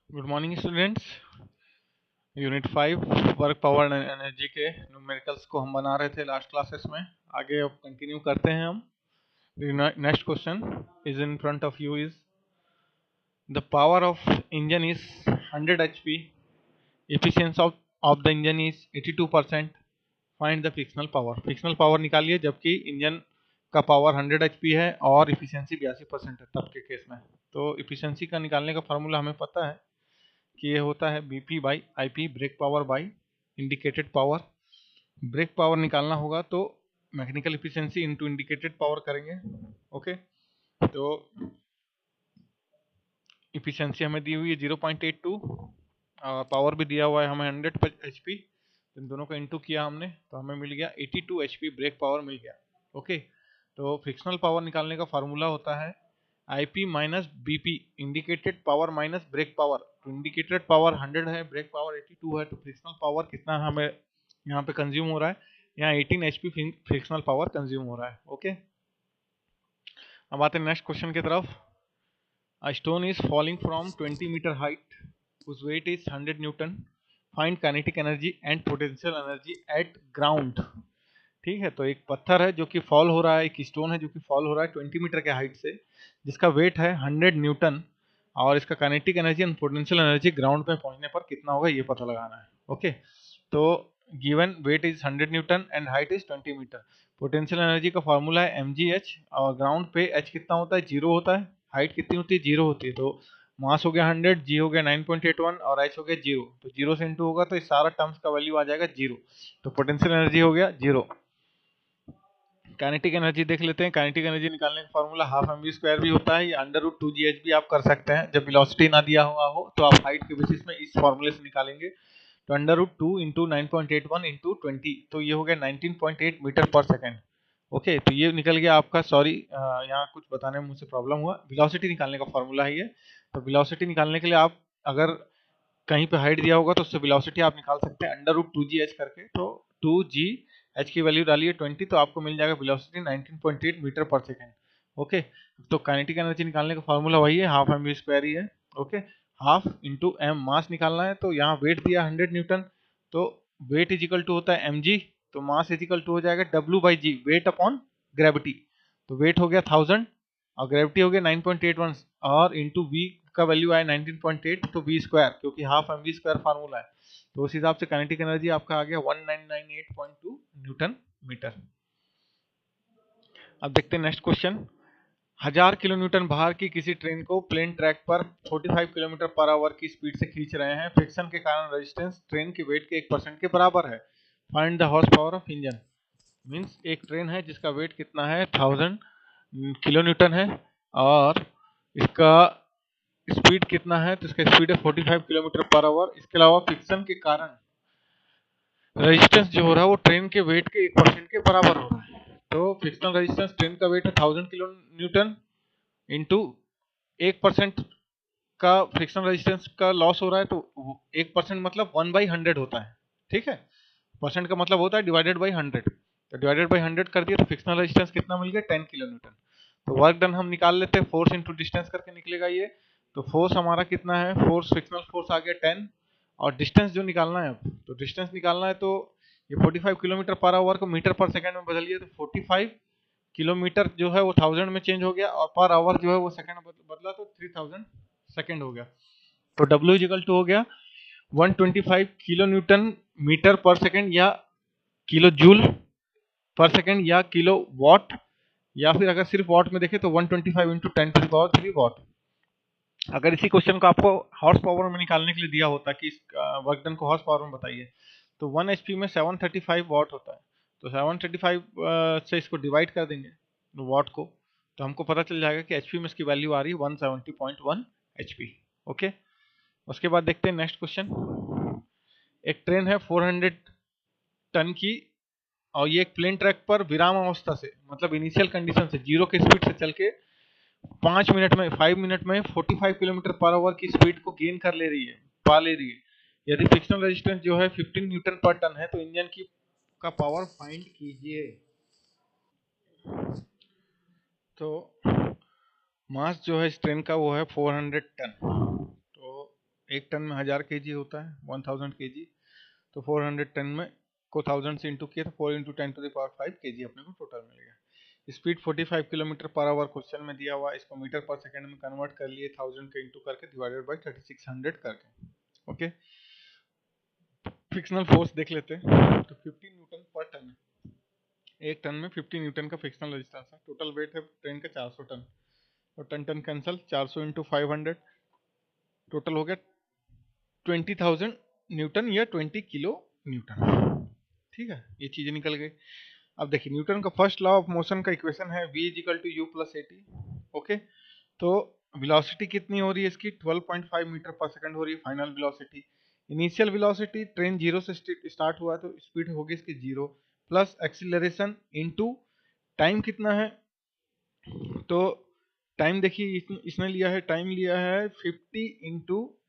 Good morning students. Unit 5 work power and energy के numericals को हम बना रहे थे लास्ट क्लासेस में। आगे अब कंटिन्यू करते हैं हम। Next question is in front of you is the power of engine is 100 HP, efficiency of the engine is 82%, find the frictional power. Frictional power निकालिए जबकि इंजन का पावर 100 HP है और इफिशियंसी 82% है तब के केस में। तो इफिशियंसी का निकालने का फार्मूला हमें पता है कि ये होता है BP by IP, brake power by indicated power. Brake power निकालना होगा तो mechanical efficiency into indicated power करेंगे। ओके, तो इफिशिएंसी हमें दी हुई है 0.82 और पावर भी दिया हुआ है हमें 100 HP। इन दोनों का इनटू किया हमने तो हमें मिल गया 82 HP ब्रेक पावर मिल गया। ओके, तो फ्रिक्शनल पावर निकालने का फार्मूला होता है IP minus BP, indicated power minus brake power. तो इंडिकेटेड पावर 100 है, ब्रेक पावर 82 है, तो फ्रिक्शनल पावर कितना हमें यहाँ पे कंज्यूम हो रहा है? यहाँ 18 HP फ्रिक्शनल पावर कंज्यूम हो रहा है। ओके, अब आते हैं नेक्स्ट क्वेश्चन की तरफ। A stone is falling from 20 meter height whose weight is 100 Newton. Find kinetic energy and potential energy at ground. ठीक है, तो एक पत्थर है जो कि फॉल हो रहा है, एक स्टोन है जो कि फॉल हो रहा है 20 मीटर के हाइट से, जिसका वेट है 100 न्यूटन और इसका kinetic energy and potential energy ground पे पहुंचने पर कितना होगा ये पता लगाना है। ओके, तो given weight is 100 newton and height is 20 metre. Potential energy का फॉर्मूला है mgh और ग्राउंड पे h कितना होता है? 0 होता है। हाइट कितनी होती है? 0 होती है। तो मास हो गया 100, g हो गया 9.81 और h हो गया 0। तो 0 से इंटू होगा तो इस सारा टर्म्स का वैल्यू आ जाएगा 0। तो पोटेंशियल एनर्जी हो गया 0। काइनेटिक एनर्जी देख लेते हैं। काइनेटिक एनर्जी निकालने का formula half M V square भी होता है, या अंडर रूट 2gh भी आप कर सकते हैं। जब वेलोसिटी ना दिया हुआ हो तो आप हाइट के बेसिस में इस फॉर्मूले से निकालेंगे। तो अंडर रूट 2 इंटू 9.81 इंटू 20, तो ये हो गया 19.8 मीटर पर सेकेंड। ओके, तो ये निकल गया आपका। सॉरी, यहाँ कुछ बताने में मुझसे प्रॉब्लम हुआ। वेलोसिटी निकालने का फॉर्मूला है ये। तो वेलोसिटी निकालने के लिए आप अगर कहीं पे हाइट दिया होगा तो उससे वेलोसिटी आप निकाल सकते हैं अंडर रूट 2gh करके। तो 2g h की वैल्यू डालिए 20 तो आपको मिल जाएगा वेलोसिटी 19.8 मीटर पर सेकेंड। ओके, तो काइनेटिक एनर्जी निकालने का फॉर्मूला वही है, हाफ एम वी स्क्वायर ही है। ओके, हाफ इंटू एम, मास निकालना है तो यहाँ वेट दिया 100 न्यूटन, तो वेट इज इक्वल टू होता है mg, तो मास इज इक्वल टू हो जाएगा w by G, weight upon gravity. तो वेट हो गया 1000 और ग्रेविटी हो गया 9.81 और इंटू वी का वैल्यू आया 19.8, तो वी स्क्वायर, क्योंकि half M V square formula है, तो उस हिसाब से काइनेटिक एनर्जी आपका आ गया 1998.2 न्यूटन मीटर। अब देखते हैं नेक्स्ट क्वेश्चन। 1000 किलो न्यूटन भार की किसी ट्रेन को प्लेन ट्रैक पर 45 किलोमीटर पर आवर की स्पीड से खींच रहे हैं। फ्रिक्शन के कारण रेजिस्टेंस ट्रेन के वेट के 1% के बराबर है। Find the horse power of engine. Means एक ट्रेन है जिसका वेट कितना है? 1000 किलो न्यूटन है और इसका स्पीड कितना है? तो इसका स्पीड है 45 किलोमीटर पर आवर। इसके अलावा फ्रिक्शन के कारण रेजिस्टेंस जो हो रहा है वो ट्रेन के वेट के 1% के बराबर हो रहा है। तो फ्रिक्शनल रेजिस्टेंस ट्रेन का वेट है 1000 किलो न्यूटन इंटू 1% का फ्रिक्शनल रेजिस्टेंस का लॉस हो रहा है, तो 1% मतलब 1/100 होता है। ठीक है, परसेंट का मतलब होता है डिवाइडेड बाई 100, तो डिवाइडेड बाई 100 कर दिया तो फ्रिक्शनल रेजिस्टेंस कितना मिल गया? 10 किलो न्यूटन। तो वर्क डन हम निकाल लेते हैं, फोर्स इंटू डिस्टेंस करके निकलेगा ये। तो फोर्स हमारा कितना है? फोर्स, फ्रिक्शनल फोर्स आ गया 10 और डिस्टेंस जो निकालना है, अब तो डिस्टेंस निकालना है तो ये 45 किलोमीटर पर आवर को मीटर पर सेकंड में बदलिए, तो 45 किलोमीटर जो है वो 1000 में चेंज हो गया और पर आवर जो है वो सेकंड बदला तो 3000 सेकंड हो गया। तो W इजिकल टू हो गया 125 किलो न्यूटन मीटर पर सेकंड या किलो जूल पर सेकंड या किलो वॉट, या फिर अगर सिर्फ वॉट में देखें तो 125 इंटू 10⁻³ वॉट। अगर इसी क्वेश्चन को आपको हॉर्स पावर में निकालने के लिए दिया होता कि इस वर्क डन को हॉर्स पावर में बताइए, तो 1 HP में 735 वॉट होता है। तो 735 से इसको डिवाइड कर देंगे वॉट को, तो हमको पता चल जाएगा कि HP में इसकी वैल्यू आ रही है 170.1 HP। ओके, उसके बाद देखते हैं नेक्स्ट क्वेश्चन। एक ट्रेन है 400 टन की और ये एक प्लेन ट्रैक पर विराम अवस्था से, मतलब इनिशियल कंडीशन से, जीरो के स्पीड से चल के 5 मिनट में 45 किलोमीटर पर आवर की स्पीड को गेन कर ले रही है, पा ले रही है। यदि फ्रिक्शनल रेजिस्टेंस जो है 15 न्यूटन पर टन है तो इंजन की का पावर फाइंड कीजिए। तो मास जो है इस ट्रेन का वो है 400 टन। तो एक टन में 1000 kg होता है, 1000 kg। तो 400 टन में को 1000 से इंटू किया तो 4 इंटू 10⁵ kg अपने को टोटल मिल गया। Speed 45 kilometre per hour question में दिया हुआ, इसको मीटर पर सेकंड में कन्वर्ट कर लिए 1000 के इंटू करके डिवाइडेड बाई 3600 करके। ओके, फ्रिक्शनल फोर्स देख लेते हैं। तो 15 न्यूटन पर टन, एक टन में 50 न्यूटन का फ्रिक्शनल रेजिस्टेंस है। टोटल वेट है ट्रेन का 400 टन, और ton ton cancel, 400 into 500, total हो गया 20,000 न्यूटन या 20 किलो न्यूटन। ठीक है, ये चीजें निकल गई। अब देखिए न्यूटन का फर्स्ट लॉ ऑफ मोशन का इक्वेशन है v equal to U plus A T. Okay, तो वेलोसिटी कितनी हो रही है इसकी, 12.5 मीटर पर सेकंड हो रही है final velocity. Initial velocity, train zero से स्टार्ट हुआ तो स्पीड होगी इसकी 0, प्लस एक्सीलरेशन इनटू टाइम कितना है, तो टाइम देखिए इसने लिया है, टाइम लिया है 50 इंटू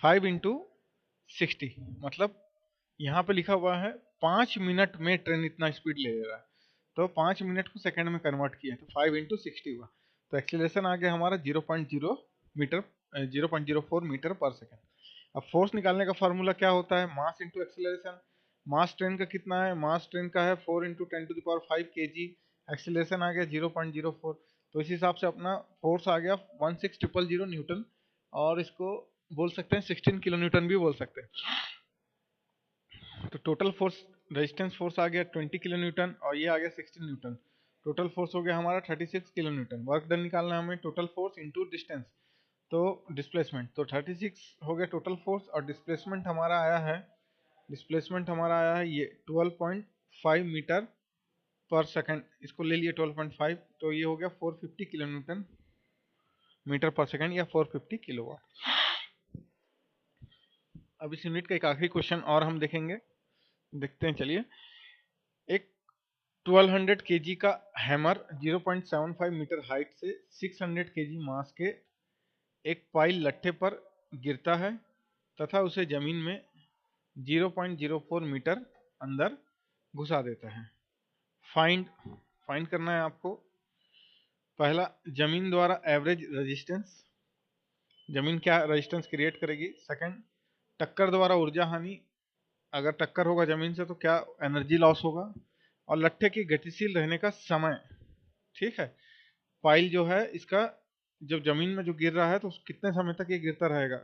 5 इंटू 60, मतलब यहाँ पे लिखा हुआ है 5 मिनट में ट्रेन इतना स्पीड ले रहा है, तो 5 मिनट को सेकंड में कन्वर्ट किया तो 5 इंटू 60 हुआ। तो एक्सीलरेशन आ गया हमारा 0.0 मीटर 0.04 मीटर पर सेकंड। अब फोर्स निकालने का फार्मूला क्या होता है, मास इंटू एक्सीलरेशन। मास ट्रेन का कितना है, मास ट्रेन का है 4 इंटू 10⁵ kg, एक्सीलरेशन आ गया 0.04, तो इस हिसाब से अपना फोर्स आ गया 16,000 न्यूटन, और इसको बोल सकते हैं 16 किलो न्यूटन भी बोल सकते हैं। तो टोटल फोर्स, रेजिस्टेंस फोर्स आ गया 20 किलो न्यूटन, और ये आ गया 16 न्यूटन। टोटल फोर्स हो गया हमारा 36 किलो न्यूटन। वर्क डन निकालना है हमें, टोटल फोर्स इंटू डिस्टेंस, तो डिस्प्लेसमेंट, तो 36 हो गया टोटल फोर्स, और डिस्प्लेसमेंट हमारा आया है, डिस्प्लेसमेंट हमारा आया है ये 12.5 मीटर पर सेकंड, इसको ले लिए 12.5, तो ये हो गया 450 किलो न्यूटन मीटर पर सेकंड या 450 किलोवाट। अब इस यूनिट का एक आखिरी क्वेश्चन और हम देखेंगे, देखते हैं चलिए। एक 1200 kg का हैमर 0.75 मीटर हाइट से 600 kg मास के एक पाइल लट्ठे पर गिरता है तथा उसे जमीन में 0.04 मीटर अंदर घुसा देता है। फाइंड फाइंड करना है आपको। पहला, जमीन द्वारा एवरेज रेजिस्टेंस, जमीन क्या रेजिस्टेंस क्रिएट करेगी। सेकंड, टक्कर द्वारा ऊर्जा हानि, अगर टक्कर होगा जमीन से तो क्या एनर्जी लॉस होगा। और लट्ठे की गतिशील रहने का समय, ठीक है, पाइल जो है इसका जब जमीन में जो गिर रहा है तो कितने समय तक ये गिरता रहेगा।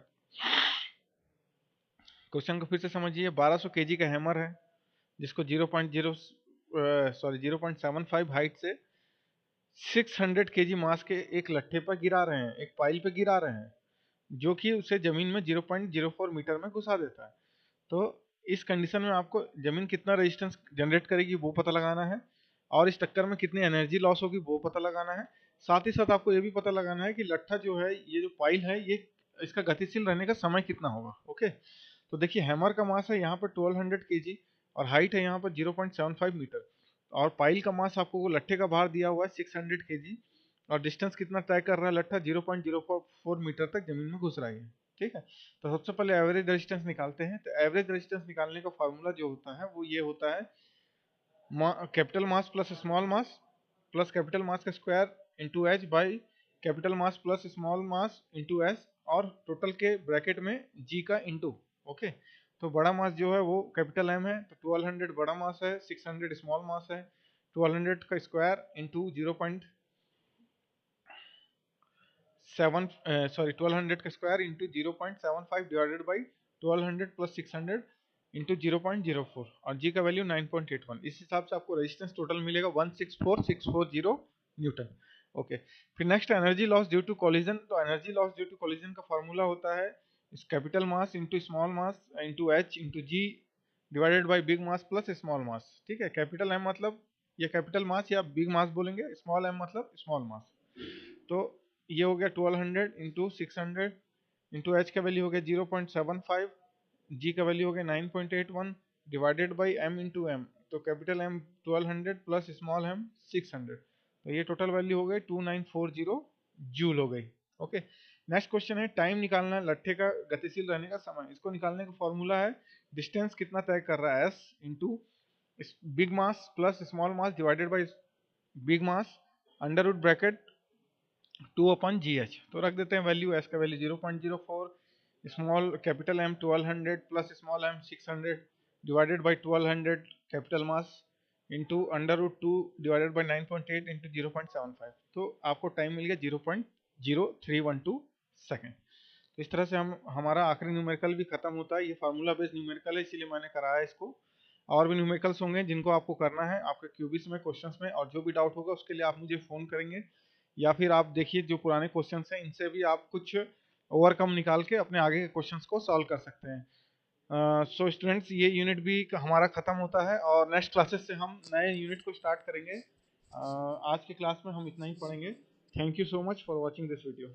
क्वेश्चन को फिर से समझिए। 1200 kg का हैमर है जिसको 0.75 हाइट से 600 kg मास के एक लट्ठे पर गिरा रहे हैं, एक पाइल पे गिरा रहे हैं, जो कि उसे जमीन में 0.04 मीटर में घुसा देता है। तो इस कंडीशन में आपको जमीन कितना रेजिस्टेंस जनरेट करेगी वो पता लगाना है, और इस टक्कर में कितनी एनर्जी लॉस होगी वो पता लगाना है। साथ ही साथ आपको ये भी पता लगाना है कि लट्ठा जो है, ये जो पाइल है, ये इसका गतिशील रहने का समय कितना होगा। ओके, तो देखिए हैमर का मास है यहाँ पर 1200 kg और हाइट है यहाँ पर 0.75 मीटर, और पाइल का मास आपको वो लट्ठे का भार दिया हुआ है 600 kg, और डिस्टेंस कितना तय कर रहा है लट्ठा, 0.04 मीटर तक जमीन में घुस रहा है। ठीक है, तो सबसे पहले एवरेज रेजिस्टेंस निकालते हैं। तो एवरेज रेजिस्टेंस निकालने का फार्मूला जो होता है वो ये होता है, capital mass plus small mass plus capital mass का square into H by capital mass plus small mass into S, और टोटल के ब्रैकेट में जी का इंटू। ओके, तो बड़ा मास जो है वो कैपिटल एम है, तो 1200 बड़ा मास है, 600 स्मॉल मास है, 1200 का स्क्वायर इंटू 1200 का square into 0.75 divided by 1200 plus 600 into 0.04, और जी का वैल्यू 9.81। इस हिसाब से आपको रेजिस्टेंस टोटल मिलेगा 164640 न्यूटन। ओके, फिर next energy loss due to collision. तो energy loss due to collision का फॉर्मूला होता है इस capital mass into small mass into H into G divided by big mass plus small mass. ठीक है, capital M मतलब ये कैपिटल मास या बिग मास बोलेंगे, स्मॉल एम मतलब स्मॉल मास। तो ये हो गया 1200 इंटू 600 इंटू एच का वैल्यू हो गया 0.75, जी का वैल्यू हो गया 9.81 divided by M into M, तो capital M 1200 plus small M 600, तो ये टोटल वैल्यू हो गई 2940 जूल हो गई। ओके, नेक्स्ट क्वेश्चन है टाइम निकालना है लट्ठे का गतिशील रहने का समय। इसको निकालने का फॉर्मूला है डिस्टेंस कितना तय कर रहा है, S into big mass plus small mass divided by big mass under root bracket 2/GH। तो रख देते हैं वैल्यू, एस का value 0.04, small capital M 1200 plus small m 600 divided by 1200 capital mass into √2 divided by 9.8 into 0.75। तो आपको time मिल गया 0.0312 second. तो इस तरह से हम हमारा आखिरी न्यूमेरिकल भी खत्म होता है। ये फार्मूला बेस्ड न्यूमेरिकल है, इसीलिए मैंने कराया इसको। और भी न्यूमेरिकल्स होंगे जिनको आपको करना है आपके क्यूबिस में, क्वेश्चंस में, और जो भी डाउट होगा उसके लिए आप मुझे फ़ोन करेंगे, या फिर आप देखिए जो पुराने क्वेश्चंस हैं इनसे भी आप कुछ ओवरकम निकाल के अपने आगे के क्वेश्चंस को सॉल्व कर सकते हैं। सो स्टूडेंट्स, ये यूनिट भी हमारा ख़त्म होता है और नेक्स्ट क्लासेस से हम नए यूनिट को स्टार्ट करेंगे। आज के क्लास में हम इतना ही पढ़ेंगे। Thank you so much for watching this video.